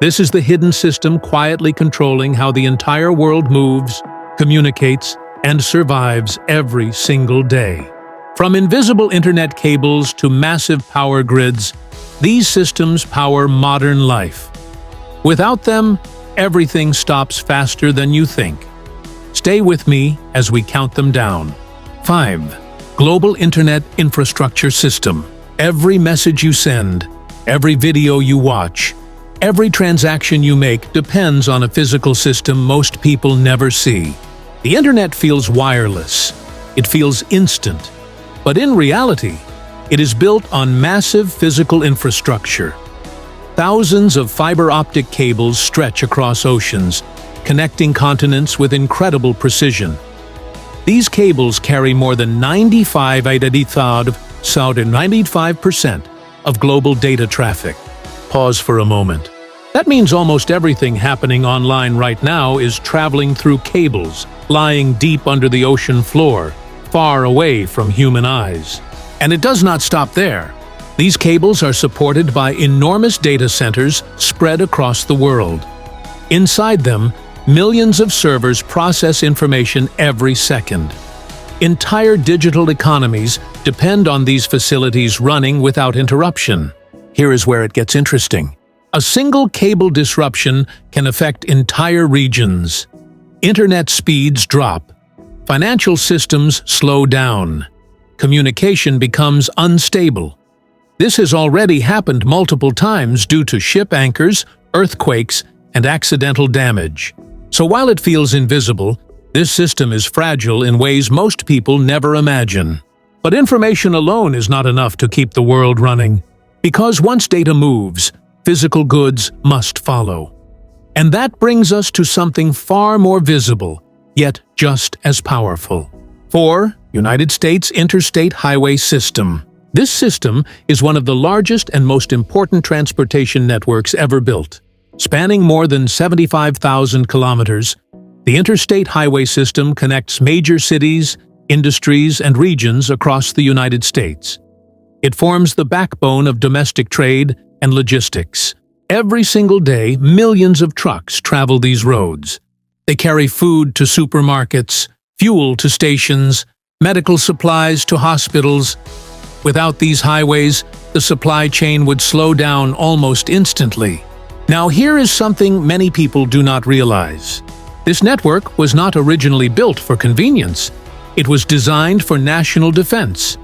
This is the hidden system quietly controlling how the entire world moves, communicates, and survives every single day. From invisible internet cables to massive power grids, these systems power modern life. Without them, everything stops faster than you think. Stay with me as we count them down. 5. Global Internet Infrastructure System. Every message you send, every video you watch, every transaction you make depends on a physical system most people never see. The internet feels wireless. It feels instant. But in reality, it is built on massive physical infrastructure. Thousands of fiber optic cables stretch across oceans, connecting continents with incredible precision. These cables carry more than 95% of global data traffic. Pause for a moment. That means almost everything happening online right now is traveling through cables, lying deep under the ocean floor, far away from human eyes. And it does not stop there. These cables are supported by enormous data centers spread across the world. Inside them, millions of servers process information every second. Entire digital economies depend on these facilities running without interruption. Here is where it gets interesting. A single cable disruption can affect entire regions. Internet speeds drop. Financial systems slow down. Communication becomes unstable. This has already happened multiple times due to ship anchors, earthquakes, and accidental damage. So while it feels invisible, this system is fragile in ways most people never imagine. But information alone is not enough to keep the world running. Because once data moves, physical goods must follow. And that brings us to something far more visible, yet just as powerful. 4. United States Interstate Highway System. This system is one of the largest and most important transportation networks ever built. Spanning more than 75,000 kilometers, the Interstate Highway System connects major cities, industries, and regions across the United States. It forms the backbone of domestic trade and logistics. Every single day, millions of trucks travel these roads. They carry food to supermarkets, fuel to stations, medical supplies to hospitals. Without these highways, the supply chain would slow down almost instantly. Now here is something many people do not realize. This network was not originally built for convenience. It was designed for national defense.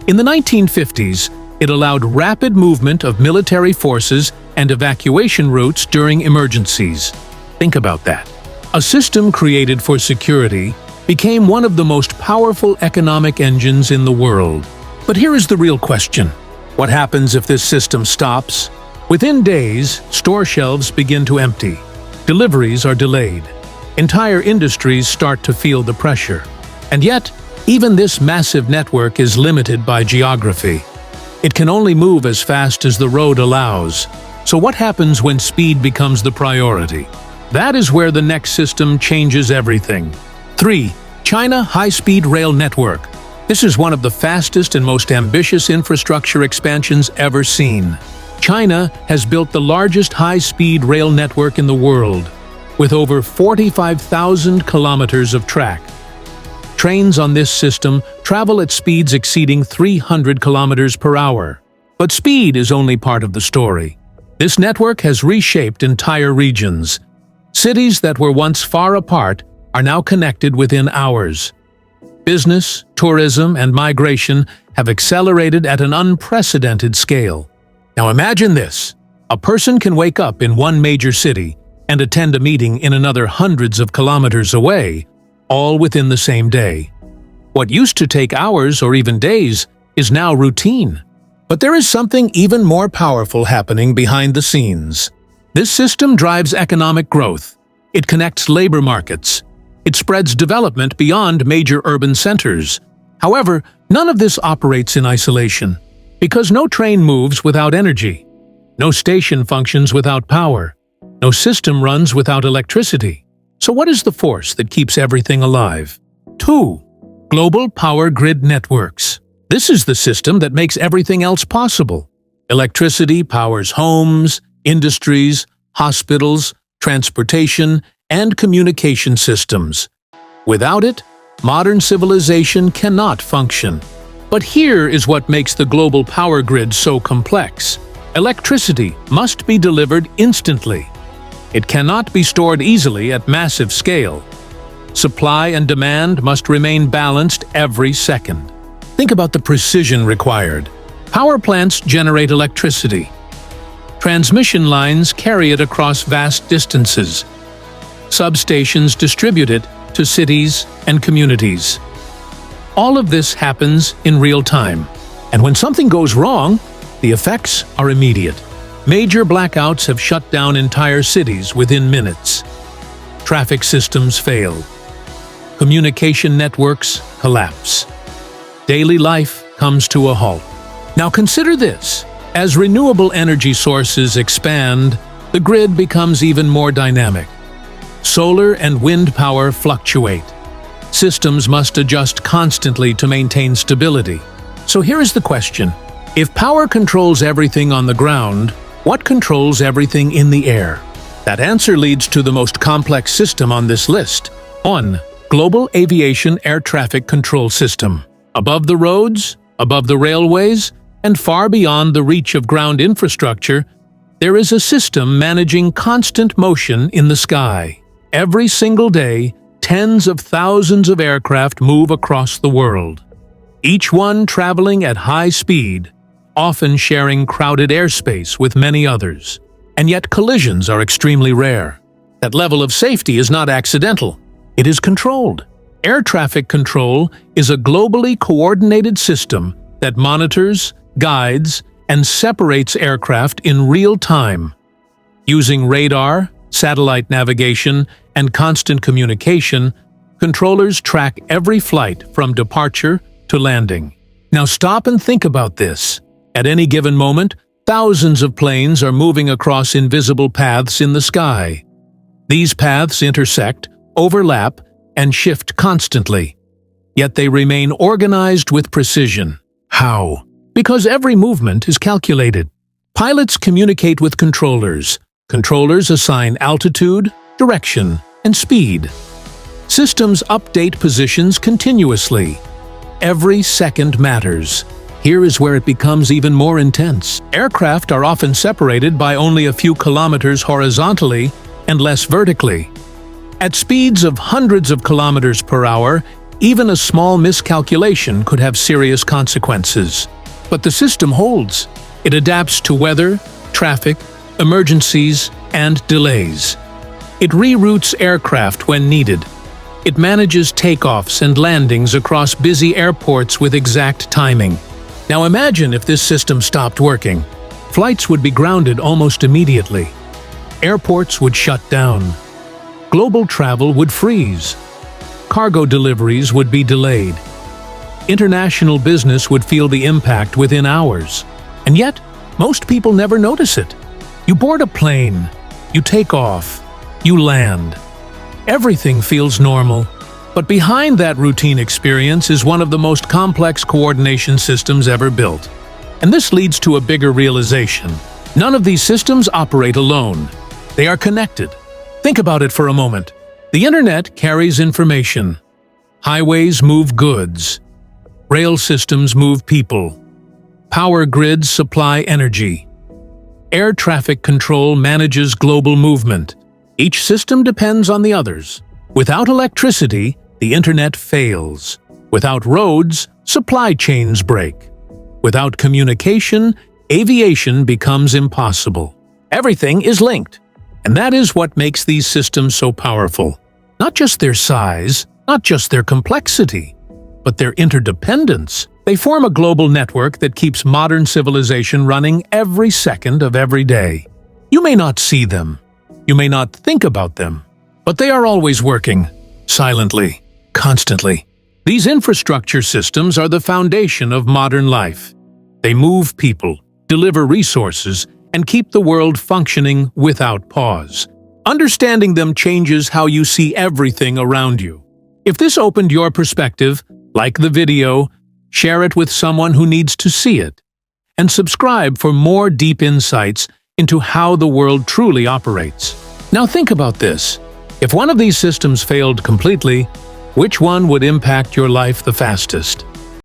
In the 1950s, it allowed rapid movement of military forces and evacuation routes during emergencies. Think about that. A system created for security became one of the most powerful economic engines in the world. But here is the real question. What happens if this system stops? Within days, store shelves begin to empty. Deliveries are delayed. Entire industries start to feel the pressure. And yet, even this massive network is limited by geography. It can only move as fast as the road allows. So what happens when speed becomes the priority? That is where the next system changes everything. 3. China High-Speed Rail Network. This is one of the fastest and most ambitious infrastructure expansions ever seen. China has built the largest high-speed rail network in the world, with over 45,000 kilometers of track. Trains on this system travel at speeds exceeding 300 kilometers per hour. But speed is only part of the story. This network has reshaped entire regions. Cities that were once far apart are now connected within hours. Business, tourism, and migration have accelerated at an unprecedented scale. Now imagine this. A person can wake up in one major city and attend a meeting in another hundreds of kilometers away, all within the same day. What used to take hours or even days is now routine. But there is something even more powerful happening behind the scenes. This system drives economic growth. It connects labor markets. It spreads development beyond major urban centers. However, none of this operates in isolation, because no train moves without energy. No station functions without power. No system runs without electricity. So what is the force that keeps everything alive? 2. Global Power Grid Networks. This is the system that makes everything else possible. Electricity powers homes, industries, hospitals, transportation, and communication systems. Without it, modern civilization cannot function. But here is what makes the global power grid so complex. Electricity must be delivered instantly. It cannot be stored easily at massive scale. Supply and demand must remain balanced every second. Think about the precision required. Power plants generate electricity. Transmission lines carry it across vast distances. Substations distribute it to cities and communities. All of this happens in real time, and when something goes wrong, the effects are immediate. Major blackouts have shut down entire cities within minutes. Traffic systems fail. Communication networks collapse. Daily life comes to a halt. Now consider this. As renewable energy sources expand, the grid becomes even more dynamic. Solar and wind power fluctuate. Systems must adjust constantly to maintain stability. So here is the question. If power controls everything on the ground, what controls everything in the air? That answer leads to the most complex system on this list. 1. Global Aviation Air Traffic Control System. Above the roads, above the railways, and far beyond the reach of ground infrastructure, there is a system managing constant motion in the sky. Every single day, tens of thousands of aircraft move across the world. Each one traveling at high speed, often sharing crowded airspace with many others. And yet collisions are extremely rare. That level of safety is not accidental. It is controlled. Air traffic control is a globally coordinated system that monitors, guides, and separates aircraft in real time. Using radar, satellite navigation, and constant communication, controllers track every flight from departure to landing. Now stop and think about this. At any given moment, thousands of planes are moving across invisible paths in the sky. These paths intersect, overlap, and shift constantly. Yet they remain organized with precision. How? Because every movement is calculated. Pilots communicate with controllers. Controllers assign altitude, direction, and speed. Systems update positions continuously. Every second matters. Here is where it becomes even more intense. Aircraft are often separated by only a few kilometers horizontally and less vertically. At speeds of hundreds of kilometers per hour, even a small miscalculation could have serious consequences. But the system holds. It adapts to weather, traffic, emergencies, and delays. It reroutes aircraft when needed. It manages takeoffs and landings across busy airports with exact timing. Now imagine if this system stopped working. Flights would be grounded almost immediately. Airports would shut down. Global travel would freeze. Cargo deliveries would be delayed. International business would feel the impact within hours. And yet, most people never notice it. You board a plane, you take off, you land. Everything feels normal. But behind that routine experience is one of the most complex coordination systems ever built. And this leads to a bigger realization. None of these systems operate alone. They are connected. Think about it for a moment. The internet carries information. Highways move goods. Rail systems move people. Power grids supply energy. Air traffic control manages global movement. Each system depends on the others. Without electricity, the internet fails. Without roads, supply chains break. Without communication, aviation becomes impossible. Everything is linked. And that is what makes these systems so powerful. Not just their size, not just their complexity, but their interdependence. They form a global network that keeps modern civilization running every second of every day. You may not see them. You may not think about them. But they are always working, silently, constantly. These infrastructure systems are the foundation of modern life. They move people, deliver resources, and keep the world functioning without pause. Understanding them changes how you see everything around you. If this opened your perspective, like the video, share it with someone who needs to see it, and subscribe for more deep insights into how the world truly operates. Now think about this. If one of these systems failed completely, which one would impact your life the fastest?